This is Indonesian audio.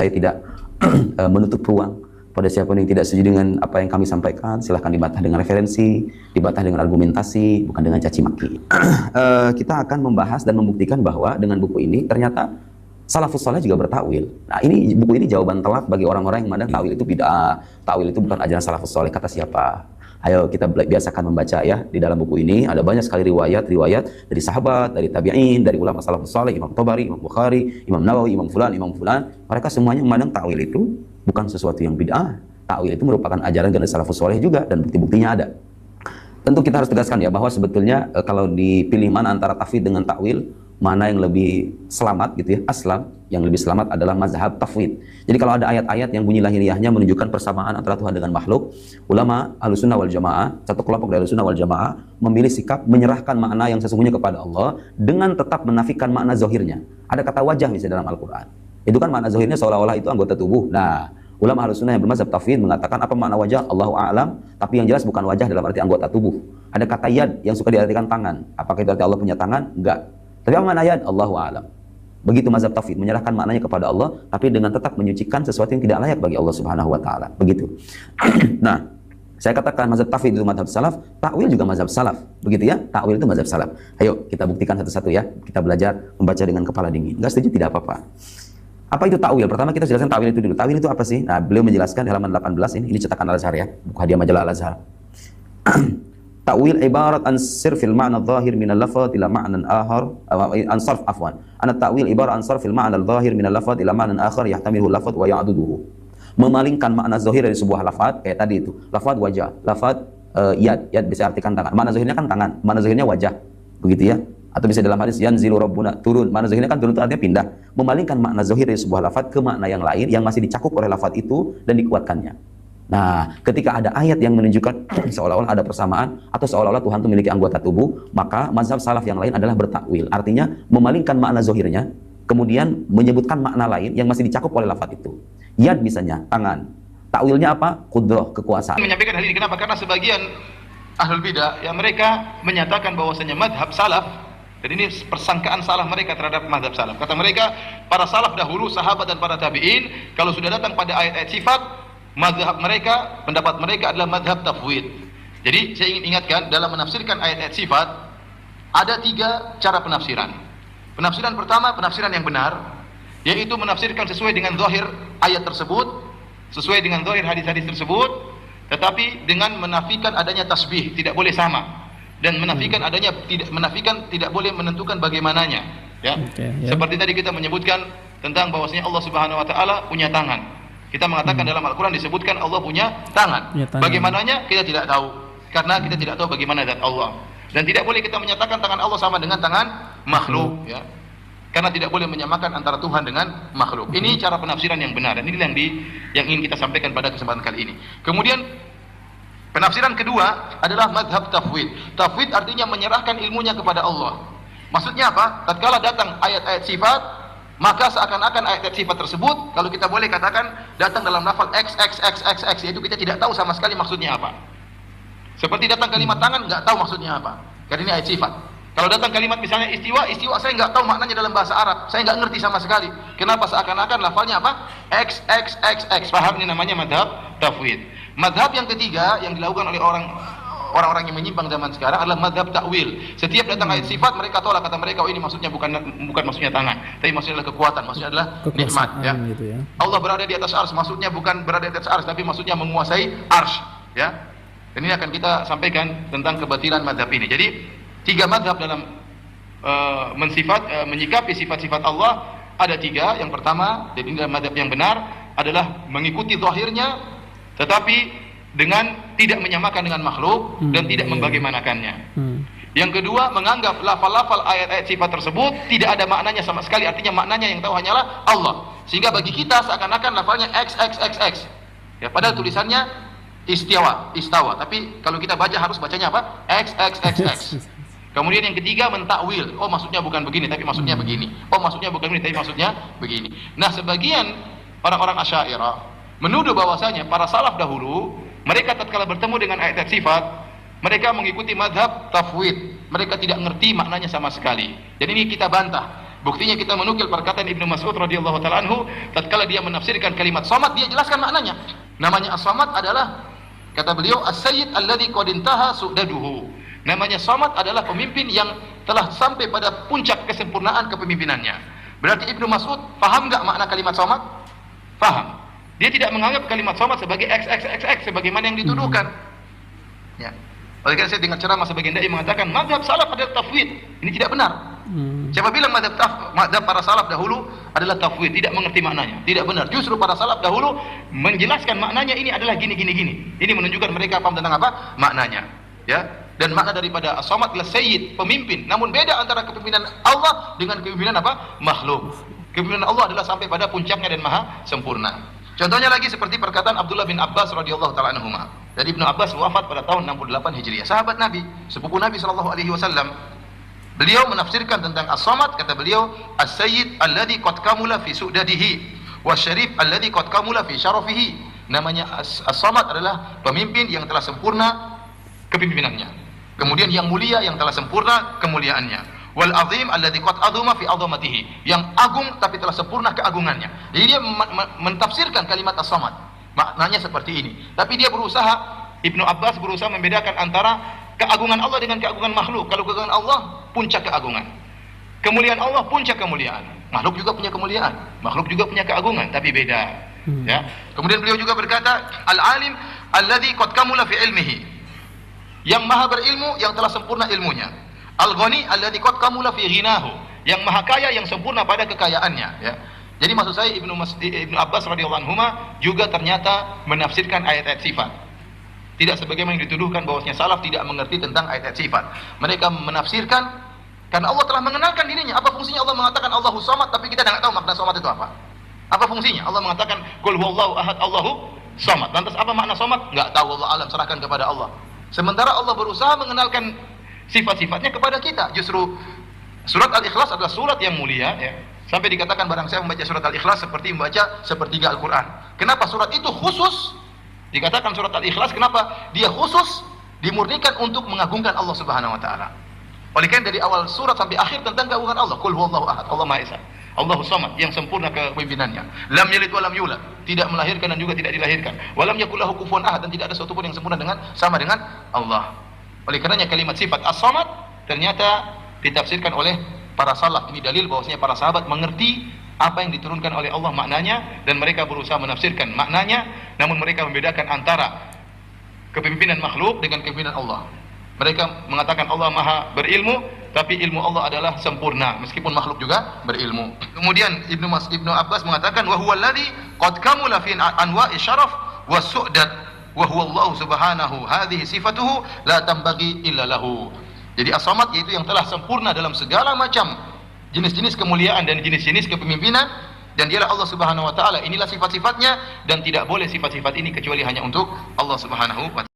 saya tidak menutup ruang pada siapa yang tidak setuju dengan apa yang kami sampaikan, silahkan dibantah dengan referensi, dibantah dengan argumentasi, bukan dengan caci maki. Kita akan membahas dan membuktikan bahwa dengan buku ini ternyata salafus saleh juga bertakwil. Nah, buku ini jawaban telak bagi orang-orang yang memandang takwil itu bid'ah, takwil itu bukan ajaran salafus saleh. Kata siapa? Ayo kita biasakan membaca ya. Di dalam buku ini ada banyak sekali riwayat dari sahabat, dari tabi'in, dari ulama salafus saleh, Imam Tabari, Imam Bukhari, Imam Nawawi, Imam fulan. Mereka semuanya memandang takwil itu bukan sesuatu yang bid'ah. Takwil itu merupakan ajaran dari salafus saleh juga, dan bukti-buktinya ada. Tentu kita harus tegaskan ya bahwa sebetulnya kalau dipilih mana antara tafwid dengan takwil, mana yang lebih selamat gitu ya, aslam, yang lebih selamat adalah mazhab tafwid. Jadi kalau ada ayat-ayat yang bunyi lahiriahnya menunjukkan persamaan antara Tuhan dengan makhluk, ulama Ahlussunnah wal Jamaah, satu kelompok dari Ahlussunnah wal Jamaah memilih sikap menyerahkan makna yang sesungguhnya kepada Allah dengan tetap menafikan makna zahirnya. Ada kata wajah misalnya dalam Al-Qur'an. Itu kan makna zahirnya seolah-olah itu anggota tubuh. Nah, ulama Ahlussunnah yang bermazhab tafwid mengatakan apa makna wajah? Allahu a'lam, tapi yang jelas bukan wajah dalam arti anggota tubuh. Ada kata yad yang suka diartikan tangan. Apakah itu arti Allah punya tangan? Enggak. Tapi apa makna yad? Allahu a'lam. Begitu mazhab tauhid, menyerahkan maknanya kepada Allah, tapi dengan tetap menyucikan sesuatu yang tidak layak bagi Allah Subhanahu wa taala. Begitu. Nah, saya katakan mazhab tauhid itu mazhab salaf, takwil juga mazhab salaf. Begitu ya? Takwil itu mazhab salaf. Ayo kita buktikan satu-satu ya. Kita belajar membaca dengan kepala dingin. Enggak setuju tidak apa-apa. Apa itu takwil? Pertama kita jelaskan takwil itu dulu. Takwil itu apa sih? Nah, beliau menjelaskan di halaman 18 ini cetakan Al-Azhar ya. Buku hadiah majalah Al-Azhar. Ta'wil ibarat an sirfil ma'na dhahir min al-lafaz ila ma'nan akhar an sarf afwan. Ana ta'wil ibarat an sarfil ma'na al-dhahir min al-lafaz ila ma'nan akhar yahtamilu al-lafaz wa ya'duduhu. Memalingkan makna zahir dari sebuah lafaz kayak tadi itu. Lafaz wajah, lafaz yad bisa artikan tangan. Makna zahirnya kan tangan, makna zahirnya wajah. Begitu ya. Atau bisa dalam hadis yanzilu rabbuna, turun. Makna zahirnya kan turun itu artinya pindah. Memalingkan makna zahir dari sebuah lafaz ke makna yang lain yang masih dicakup oleh lafaz itu dan dikuatkannya. Nah, ketika ada ayat yang menunjukkan seolah-olah ada persamaan atau seolah-olah Tuhan itu memiliki anggota tubuh, maka mazhab salaf yang lain adalah bertakwil. Artinya memalingkan makna zahirnya, kemudian menyebutkan makna lain yang masih dicakup oleh lafaz itu. Yad misalnya, tangan. Takwilnya apa? Qudrah, kekuasaan. Menyampaikan hal ini kenapa? Karena sebagian ahlul bidah yang mereka menyatakan bahwasanya mazhab salaf, dan ini persangkaan salah mereka terhadap mazhab salaf. Kata mereka, para salaf dahulu, sahabat dan para tabi'in, kalau sudah datang pada ayat-ayat sifat, mazhab mereka, pendapat mereka adalah mazhab tafwid. Jadi saya ingin ingatkan, dalam menafsirkan ayat-ayat sifat ada 3 cara penafsiran. Penafsiran pertama, penafsiran yang benar, yaitu menafsirkan sesuai dengan zahir ayat tersebut, sesuai dengan zahir hadis-hadis tersebut, tetapi dengan menafikan adanya tasbih, tidak boleh sama, dan menafikan tidak boleh menentukan bagaimananya ya. Seperti tadi kita menyebutkan tentang bahwasanya Allah Subhanahu wa taala punya tangan. Kita mengatakan dalam Al-Quran disebutkan Allah punya tangan. Bagaimananya kita tidak tahu, karena kita tidak tahu bagaimana zat Allah. Dan tidak boleh kita menyatakan tangan Allah sama dengan tangan makhluk ya. Karena tidak boleh menyamakan antara Tuhan dengan makhluk. Ini cara penafsiran yang benar, dan ini yang ingin kita sampaikan pada kesempatan kali ini. Kemudian penafsiran kedua adalah mazhab tafwid. Tafwid artinya menyerahkan ilmunya kepada Allah. Maksudnya apa? Tatkala datang ayat-ayat sifat, maka seakan-akan ayat sifat tersebut, kalau kita boleh katakan, datang dalam lafaz x, yaitu kita tidak tahu sama sekali maksudnya apa. Seperti datang kalimat tangan, nggak tahu maksudnya apa, karena ini ayat sifat. Kalau datang kalimat misalnya istiwa saya nggak tahu maknanya dalam bahasa Arab, saya nggak ngerti sama sekali. Kenapa? Seakan-akan lafalnya apa? X. Paham? Ini namanya madhab tafwid. Madhab yang ketiga yang dilakukan oleh orang-orang yang menyimpang zaman sekarang adalah mazhab takwil. Setiap datang ayat sifat mereka tolak, kata mereka, oh ini maksudnya bukan maksudnya tangan, tapi maksudnya adalah kekuatan, maksudnya adalah nikmat ya. Gitu ya. Allah berada di atas ars, maksudnya bukan berada di atas ars, tapi maksudnya menguasai ars ya. Dan ini akan kita sampaikan tentang kebatilan mazhab ini. Jadi 3 mazhab dalam menyikapi sifat-sifat Allah ada 3. Yang pertama, dan ini adalah mazhab yang benar, adalah mengikuti zahirnya tetapi dengan tidak menyamakan dengan makhluk dan tidak membagaimanakannya. Yang kedua, menganggap lafal-lafal ayat-ayat sifat tersebut tidak ada maknanya sama sekali, artinya maknanya yang tahu hanyalah Allah. Sehingga bagi kita seakan-akan lafalnya x. Ya, padahal tulisannya istawa, tapi kalau kita baca harus bacanya apa? X. Kemudian yang ketiga, mentakwil. Oh, maksudnya bukan begini, tapi maksudnya begini. Oh, maksudnya bukan begini, tapi maksudnya begini. Nah, sebagian orang-orang Asy'ariyah menuduh bahwasanya para salaf dahulu, mereka tatkala bertemu dengan ayat sifat, mereka mengikuti mazhab tafwid. Mereka tidak ngerti maknanya sama sekali. Jadi ini kita bantah. Buktinya kita menukil perkataan Ibnu Mas'ud radhiyallahu taala anhu tatkala dia menafsirkan kalimat samad, dia jelaskan maknanya. Namanya as-samad adalah, kata beliau, as-sayyid alladzi qad intaha su'daduhu. Namanya samad adalah pemimpin yang telah sampai pada puncak kesempurnaan kepemimpinannya. Berarti Ibnu Mas'ud paham enggak makna kalimat samad? Paham. Dia tidak menganggap kalimat samad sebagai XXXX sebagaimana yang dituduhkan. Ya. Oleh karena saya dengar ceramah sebagian dai mengatakan mazhab salaf adalah tafwid. Ini tidak benar. Siapa bilang mazhab para salaf dahulu adalah tafwid, tidak mengerti maknanya? Tidak benar. Justru para salaf dahulu menjelaskan maknanya ini adalah gini. Ini menunjukkan mereka paham tentang apa? Maknanya. Ya. Dan makna daripada as-samad adalah sayyid, pemimpin. Namun beda antara kepemimpinan Allah dengan kepemimpinan apa? Makhluk. Kepemimpinan Allah adalah sampai pada puncaknya dan maha sempurna. Contohnya lagi seperti perkataan Abdullah bin Abbas radhiyallahu taala anhuma. Jadi Ibnu Abbas wafat pada tahun 68 Hijriah. Sahabat Nabi, sepupu Nabi sallallahu alaihi wasallam. Beliau menafsirkan tentang as-samad, kata beliau, as-sayyid alladzi qad kamula fi su'dadihi wasyarif alladzi qad kamula fi syarafihi. Namanya as-samad adalah pemimpin yang telah sempurna kepemimpinannya. Kemudian yang mulia yang telah sempurna kemuliaannya. Wal azim alladzi qad azuma fi azamatihi. Yang agung tapi telah sempurna keagungannya. Jadi dia mentafsirkan kalimat as-samad. Maknanya seperti ini. Tapi dia berusaha, Ibnu Abbas berusaha membedakan antara keagungan Allah dengan keagungan makhluk. Kalau keagungan Allah, puncak keagungan. Kemuliaan Allah, puncak kemuliaan. Makhluk juga punya kemuliaan. Makhluk juga punya keagungan, tapi beda. Ya. Kemudian beliau juga berkata, al-alim alladzi qad kamula fi ilmihi. Yang maha berilmu, yang telah sempurna ilmunya. Al-ghani alladzi qad kamula fi ghinahu. Yang maha kaya, yang sempurna pada kekayaannya. Ya. Jadi maksud saya Ibnu Abbas radhiyallahu anhu juga ternyata menafsirkan ayat-ayat sifat. Tidak sebagaimana yang dituduhkan bahwasanya salaf tidak mengerti tentang ayat-ayat sifat. Mereka menafsirkan karena Allah telah mengenalkan dirinya. Apa fungsinya Allah mengatakan Allahus Samad tapi kita tidak tahu makna samad itu apa? Apa fungsinya? Allah mengatakan qul huwallahu ahad Allahu Samad. Lantas apa makna samad? Enggak tahu, Allah alam, serahkan kepada Allah. Sementara Allah berusaha mengenalkan sifat-sifatnya kepada kita. Justru surat Al-Ikhlas adalah surat yang mulia, ya. Sampai dikatakan barang saya membaca surat Al-Ikhlas seperti membaca sepertiga Al-Quran. Kenapa surat itu khusus? Dikatakan surat Al-Ikhlas, kenapa? Dia khusus dimurnikan untuk mengagungkan Allah Subhanahu wa taala. Oleh karena dari awal surat sampai akhir tentang keagungan Allah. Qul huwallahu ahad, Allah Maha Esa. Allahus Samad, yang sempurna kepemimpinannya. Lam yalid wa lam yulad, tidak melahirkan dan juga tidak dilahirkan. Wa lam yakul lahu kufuwan ahad, dan tidak ada sesuatu pun yang sempurna sama dengan Allah. Oleh karenanya kalimat sifat as-samad ternyata ditafsirkan oleh para salaf. Ini dalil bahwasanya para sahabat mengerti apa yang diturunkan oleh Allah maknanya, dan mereka berusaha menafsirkan maknanya, namun mereka membedakan antara kepemimpinan makhluk dengan kepemimpinan Allah. Mereka mengatakan Allah Maha berilmu, tapi ilmu Allah adalah sempurna meskipun makhluk juga berilmu. Kemudian Ibnu Abbas mengatakan wa huwa alladzi qad kamula fi anwa'i syaraf was su'dad wa huwa Allah subhanahu hadhihi sifatuhu la tambaghi illa lahu. Jadi as-samad yaitu yang telah sempurna dalam segala macam jenis-jenis kemuliaan dan jenis-jenis kepemimpinan, dan dialah Allah Subhanahu wa taala. Inilah sifat-sifatnya dan tidak boleh sifat-sifat ini kecuali hanya untuk Allah Subhanahu wa taala.